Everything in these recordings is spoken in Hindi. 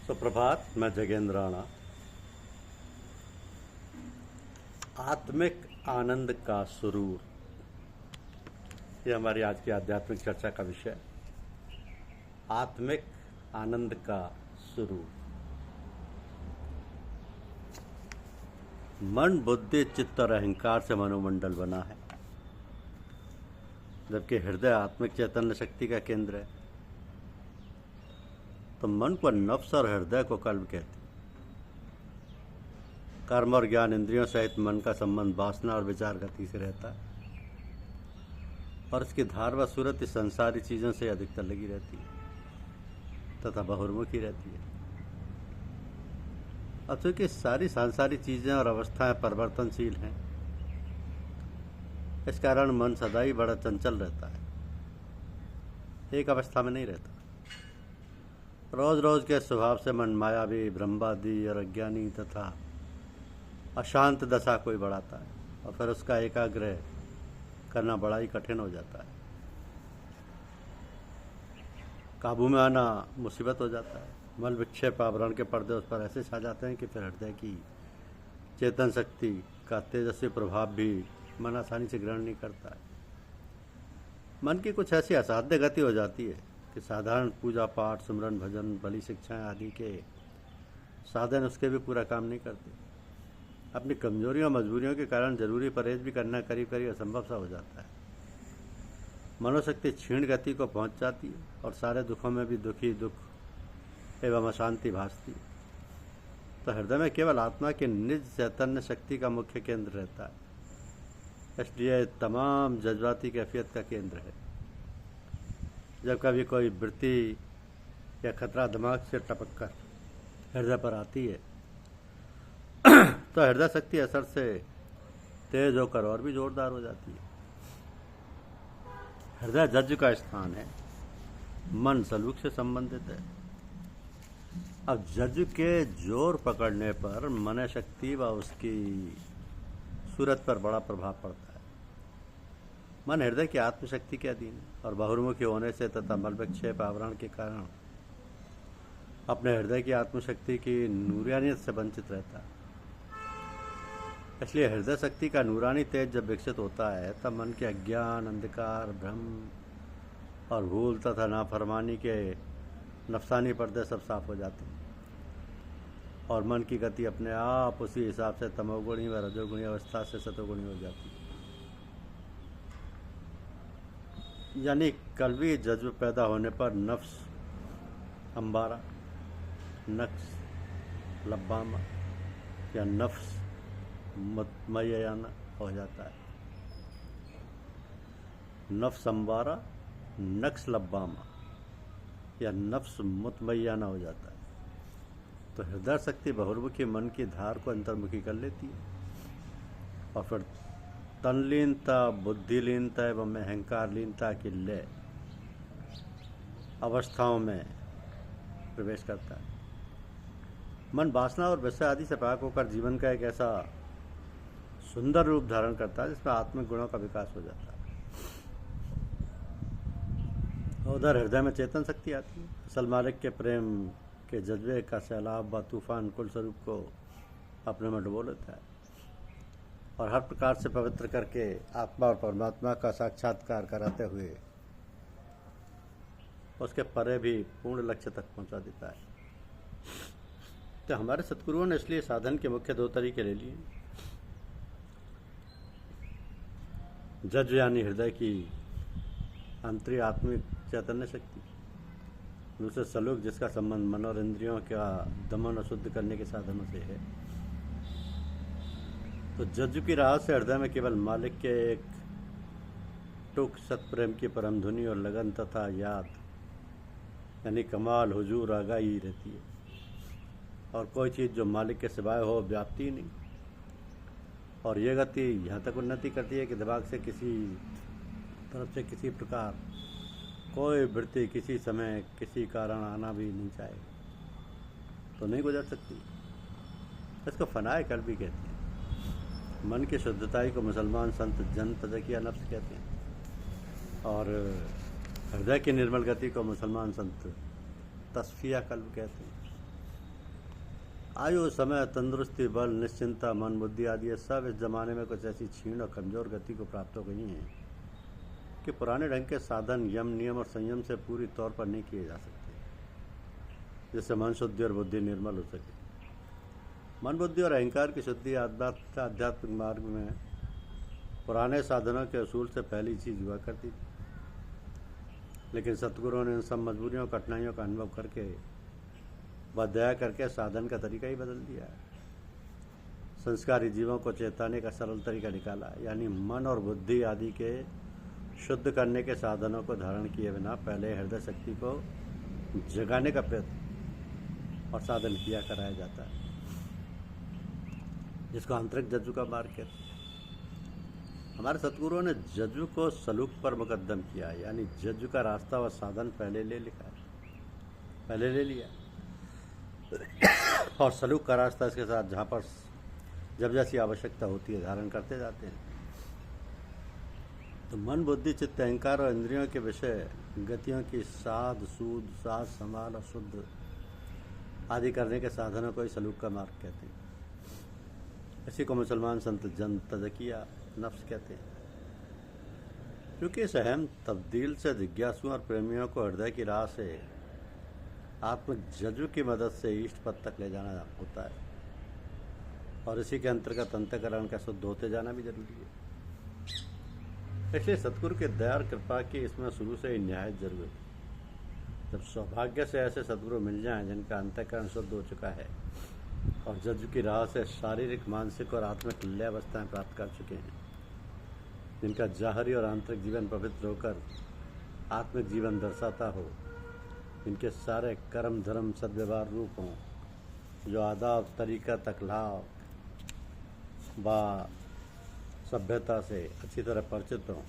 सुप्रभात। मैं जगेंद्र राणा। आत्मिक आनंद का सुरूर, ये हमारी आज की आध्यात्मिक चर्चा का विषय। आत्मिक आनंद का सुरूर। मन, बुद्धि, चित्त और अहंकार से मनोमंडल बना है, जबकि हृदय आत्मिक चैतन्य शक्ति का केंद्र है। तो मन को नफ्स और हृदय को कल्ब कहते हैं। कर्म और ज्ञान इंद्रियों सहित मन का संबंध वासना और विचार गति से रहता है, और इसकी धार व सूरत इस संसारी चीज़ों से अधिकतर लगी रहती है तथा बहुर्मुखी रहती है। अब चूंकि सारी सांसारी चीज़ें और अवस्थाएं परिवर्तनशील हैं, इस कारण मन सदा ही बड़ा चंचल रहता है, एक अवस्था में नहीं रहता। रोज रोज के स्वभाव से मन मायावी, ब्रह्मवादी और अज्ञानी तथा अशांत दशा कोई बढ़ाता है, और फिर उसका एकाग्र करना बड़ा ही कठिन हो जाता है। काबू में आना मुसीबत हो जाता है। मल विक्षेप आवरण के पर्दे उस पर ऐसे छा जाते हैं कि फिर हृदय की चेतन शक्ति का तेजस्वी प्रभाव भी मन आसानी से ग्रहण नहीं करता है। मन की कुछ ऐसी असाध्य गति हो जाती है कि साधारण पूजा पाठ, सुमरन, भजन, बलि, शिक्षाएं आदि के साधन उसके भी पूरा काम नहीं करते। अपनी कमजोरियों और मजबूरियों के कारण जरूरी परहेज भी करना करीब करीब असंभव सा हो जाता है। मनोशक्ति क्षीण गति को पहुंच जाती है, और सारे दुखों में भी दुख एवं अशांति भासती है। तो हृदय में केवल आत्मा की निज चैतन्य शक्ति का मुख्य केंद्र रहता है, इसलिए तमाम जज्बाती कैफियत का केंद्र है। जब कभी कोई वृत्ति या खतरा दिमाग से टपक कर हृदय पर आती है तो हृदय शक्ति असर से तेज होकर और भी जोरदार हो जाती है। हृदय जज्ब का स्थान है, मन सलूक से संबंधित है। अब जज्ब के जोर पकड़ने पर मन शक्ति व उसकी सूरत पर बड़ा प्रभाव पड़ता है। मन हृदय की आत्मशक्ति के अधीन है, और बहुर्मुखी होने से तथा मल विक्षेप आवरण के कारण अपने हृदय की आत्मशक्ति की नूरानियत से वंचित रहता है। इसलिए हृदय शक्ति का नूरानी तेज जब विकसित होता है, तब मन के अज्ञान, अंधकार, भ्रम और भूल तथा नाफरमानी के नफसानी पर्दे सब साफ हो जाते हैं, और मन की गति अपने आप उसी हिसाब से तमोगुणी व रजोगुणी अवस्था से सतोगुणी हो जाती है। यानी कल्वी जज्ब पैदा होने पर नफ्स अंबारा, नक्स लब्बामा या नफ्स मुतमय्यना हो जाता है। नफ्स अंबारा, नक्स लब्बामा या नफ्स मुतमय्यना हो जाता है। तो हृदय शक्ति बहुर्मुखी मन की धार को अंतर्मुखी कर लेती है, और फिर तनलीनता, बुद्धिलीनता एवं अहंकार लीनता की लय अवस्थाओं में प्रवेश करता है। मन वासना और विषय आदि से पाक होकर जीवन का एक ऐसा सुंदर रूप धारण करता है जिसमें आत्मिक गुणों का विकास हो जाता है। उधर हृदय में चेतन शक्ति आती है, असल मालिक के प्रेम के जज्बे का सैलाब व तूफान कुल स्वरूप को अपने में डुबो लेता है, और हर प्रकार से पवित्र करके आत्मा और परमात्मा का साक्षात्कार कराते हुए उसके परे भी पूर्ण लक्ष्य तक पहुंचा देता है। तो हमारे सतगुरुओं ने इसलिए साधन के मुख्य दो तरीके ले लिए। जज्ब यानी हृदय की आंतरिक आत्मिक चैतन्य शक्ति, दूसरे सलूक जिसका संबंध मन और इंद्रियों का दमन और शुद्ध करने के साधनों से है। तो जज्ब की राह से हृदय में केवल मालिक के एक टुक सतप्रेम की परम धुनी और लगन तथा याद यानी कमाल, हुजूर, आगाही रहती है, और कोई चीज़ जो मालिक के सिवाय हो व्याप्ति ही नहीं। और ये गति यहाँ तक उन्नति करती है कि दिमाग से किसी तरफ से किसी प्रकार कोई वृत्ति किसी समय किसी कारण आना भी नहीं चाहे तो नहीं गुजर सकती। इसको फनाए कल्ब भी कहते हैं। मन की शुद्धताई को मुसलमान संत जन तज़किया नफ्स कहते हैं, और हृदय की निर्मल गति को मुसलमान संत तस्फिया कल्ब कहते हैं। आयु, समय, तंदुरुस्ती, बल, निश्चिंता, मन, बुद्धि आदि ये सब इस जमाने में कुछ ऐसी क्षीण और कमजोर गति को प्राप्त हो गई हैं कि पुराने ढंग के साधन, यम, नियम और संयम से पूरी तौर पर नहीं किए जा सकते, जिससे मन शुद्धि और बुद्धि निर्मल हो सके। मन, बुद्धि और अहंकार की शुद्धि आध्यात्मिक मार्ग में पुराने साधनों के असूल से पहली चीज हुआ करती थी, लेकिन सतगुरुओं ने इन सब मजबूरियों, कठिनाइयों का अनुभव करके व दया करके साधन का तरीका ही बदल दिया है। संस्कारी जीवों को चेताने का सरल तरीका निकाला, यानी मन और बुद्धि आदि के शुद्ध करने के साधनों को धारण किए बिना पहले हृदय शक्ति को जगाने का प्रयत्न और साधन किया कराया जाता है, जिसको आंतरिक जज्जु का मार्ग कहते हैं। हमारे सतगुरुओं ने जज्जु को सलूक पर मुकद्दम किया, यानी जज्जु का रास्ता व साधन पहले ले लिया और सलूक का रास्ता इसके साथ जहाँ पर जब जैसी आवश्यकता होती है धारण करते जाते हैं। तो मन, बुद्धि, चित्त, अहंकार और इंद्रियों के विषय गतियों की साध, सूद, साध, संभाल और शुद्ध आदि करने के साधनों को ही सलूक का मार्ग कहते हैं। इसी को मुसलमान संत तज़किया नफ्स कहते हैं। क्योंकि इस अहम तब्दील से जिज्ञासुओं और प्रेमियों को हृदय की राह से आत्मिक जज्बे की मदद से इष्ट पद तक ले जाना होता है, और इसी के अंतर्गत अंतःकरण का शुद्ध होते जाना भी जरूरी है। इसलिए सतगुरु के दया और कृपा की इसमें शुरू से ही निहायत जरूरत है। जब सौभाग्य से ऐसे सतगुरु मिल जाएं जिनका अंतःकरण शुद्ध हो चुका है और जज्बे की राह से शारीरिक, मानसिक और आत्मिक लय अवस्थाएं प्राप्त कर चुके हैं, जिनका जाहरी और आंतरिक जीवन पवित्र होकर आत्मिक जीवन दर्शाता हो, इनके सारे कर्म, धर्म, सद्व्यवहार रूप हों, जो आदाब, तरीका, तकलाव व सभ्यता से अच्छी तरह परिचित हों,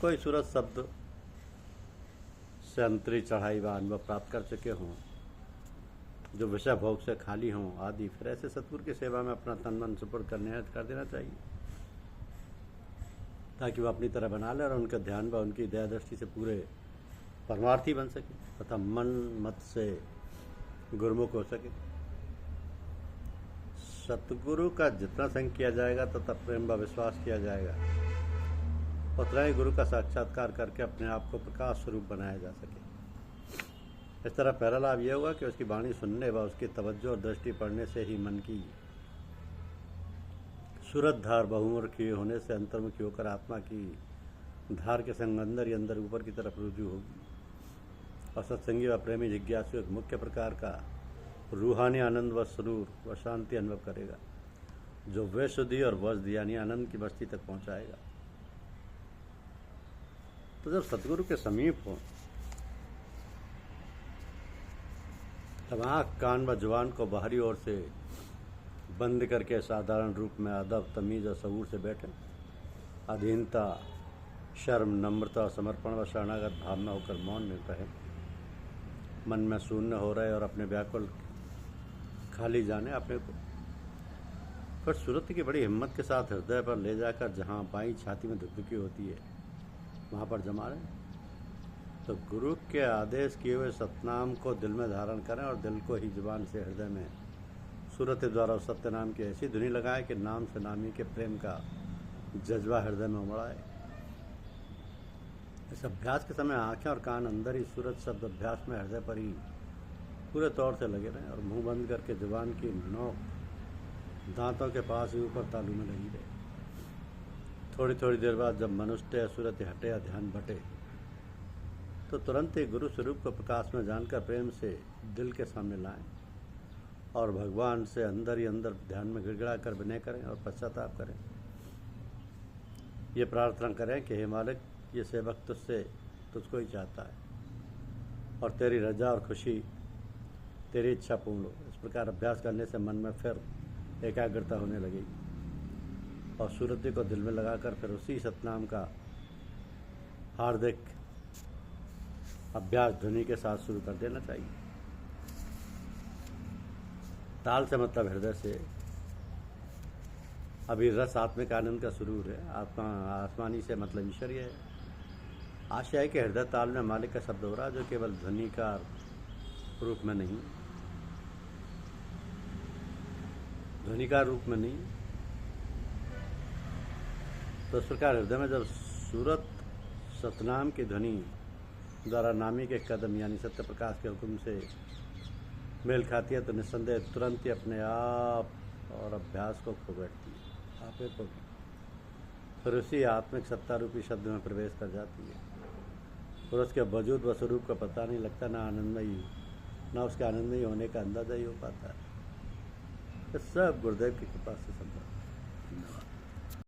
कोई सूरत शब्द से अंतरी चढ़ाई व अनुभव प्राप्त कर चुके हों, जो विषय भोग से खाली हों आदि, फिर ऐसे सतगुरु की सेवा में अपना तन मन सुपुर्द कर देना चाहिए, ताकि वह अपनी तरह बना ले और उनका ध्यान व उनकी दया दृष्टि से पूरे परमार्थी बन सके तथा मन मत से गुरुमुख हो सके। सतगुरु का जितना संग किया जाएगा तथा प्रेम व विश्वास किया जाएगा, उतना ही गुरु का साक्षात्कार करके अपने आप को प्रकाश स्वरूप बनाया जा सके। इस तरह पहला लाभ यह हुआ कि उसकी वाणी सुनने व उसकी तवज्जो और दृष्टि पड़ने से ही मन की सूरत धार बहुमुखी होने से अंतर्मुखी होकर आत्मा की धार के संग अंदर ही अंदर ऊपर की तरफ रुजू होगी, और सत्संगी व प्रेमी जिज्ञासु एक मुख्य प्रकार का रूहानी आनंद व सुरूर व शांति अनुभव करेगा, जो वे शुद्धि और वज्द यानी आनंद की बस्ती तक पहुंचाएगा। तो जब सतगुरु के समीप हो तब आँख, कान व जुबान को बाहरी ओर से बंद करके साधारण रूप में अदब, तमीज और सबूर से बैठे, अधीनता, शर्म, नम्रता और समर्पण व शरणागत भावना होकर मौन में रहे, मन में शून्य हो रहे और अपने व्याकुल खाली जाने अपने को। फिर सूरत की बड़ी हिम्मत के साथ हृदय पर ले जाकर जहाँ बाईं छाती में धुकधुकी होती है वहाँ पर जमा लें। तो गुरु के आदेश किए हुए सतनाम को दिल में धारण करें और दिल को ही जुबान से हृदय में सूरत द्वारा उस सत्य नाम की ऐसी धुनी लगाएं कि नाम से नामी के प्रेम का जज्बा हृदय में उमड़ाए। इस अभ्यास के समय आंखें और कान अंदर ही सूरत शब्द अभ्यास में हृदय पर ही पूरे तौर से लगे रहें और मुंह बंद करके जुबान की नोक दांतों के पास ही ऊपर तालू में लगी रहे। थोड़ी थोड़ी देर बाद जब मनुष्य या सूरत हटे या ध्यान बटे, तो तुरंत ही गुरु स्वरूप को प्रकाश में जानकर प्रेम से दिल के सामने लाएं और भगवान से अंदर ही अंदर ध्यान में गिड़गिड़ा कर विनय करें और पश्चाताप करें। ये प्रार्थना करें कि हे मालिक, ये सेवक तुझको ही चाहता है और तेरी रजा और खुशी, तेरी इच्छा पूर्ण हो। इस प्रकार अभ्यास करने से मन में फिर एकाग्रता होने लगेगी और सूरत को दिल में लगाकर फिर उसी सतनाम का हार्दिक अभ्यास ध्वनि के साथ शुरू कर देना चाहिए। ताल से मतलब हृदय से। अभी रस आत्मिक आनंद का सुरूर है, आत्मा आसमानी से मतलब ईश्वरीय है। आशय के हृदय ताल में मालिक का शब्द हो रहा, जो केवल ध्वनि का रूप में नहीं ध्वनिकार रूप में नहीं। तो इस प्रकार हृदय में जब सूरत सतनाम की ध्वनि द्वारा नामी के कदम यानी सत्य प्रकाश के हुक्म से मेल खाती है तो निस्संदेह तुरंत ही अपने आप और अभ्यास को खो बैठती है, आपे को भी फिर उसी आत्मिक सत्ता रूपी शब्द में प्रवेश कर जाती है और उसके वजूद व स्वरूप का पता नहीं लगता, ना आनंदमयी ना उसके आनंदमयी होने का अंदाजा ही हो पाता है। सब गुरुदेव की कृपा से संभव।